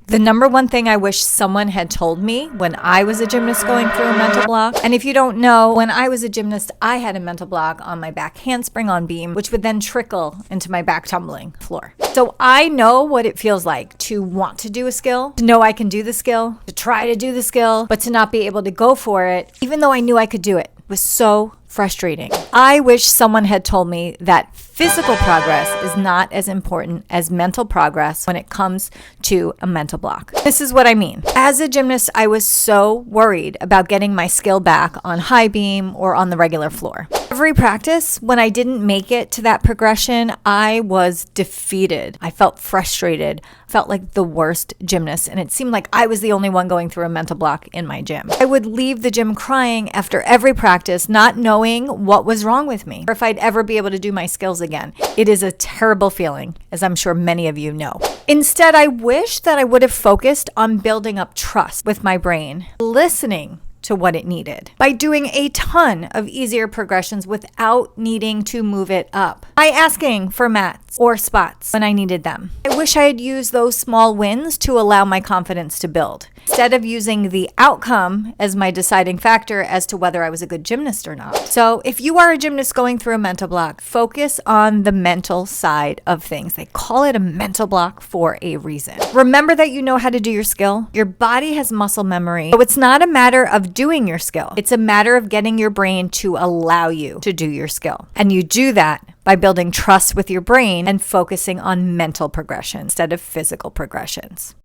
The number one thing I wish someone had told me when I was a gymnast going through a mental block, and if you don't know, when I was a gymnast, I had a mental block on my back handspring on beam, which would then trickle into my back tumbling floor. So I know what it feels like to want to do a skill, to know I can do the skill, to try to do the skill, but to not be able to go for it, even though I knew I could do it. It was so frustrating. I wish someone had told me that physical progress is not as important as mental progress when it comes to a mental block. This is what I mean. As a gymnast, I was so worried about getting my skill back on high beam or on the regular floor. Every practice, when I didn't make it to that progression, I was defeated. I felt frustrated, felt like the worst gymnast, and it seemed like I was the only one going through a mental block in my gym. I would leave the gym crying after every practice, not knowing what was wrong with me or if I'd ever be able to do my skills again. It is a terrible feeling, as I'm sure many of you know. Instead, I wish that I would have focused on building up trust with my brain, listening to what it needed, by doing a ton of easier progressions without needing to move it up, by asking for mats or spots when I needed them. I wish I had used those small wins to allow my confidence to build, instead of using the outcome as my deciding factor as to whether I was a good gymnast or not. So if you are a gymnast going through a mental block, focus on the mental side of things. They call it a mental block for a reason. Remember that you know how to do your skill. Your body has muscle memory. So it's not a matter of doing your skill. It's a matter of getting your brain to allow you to do your skill. And you do that by building trust with your brain and focusing on mental progression instead of physical progressions.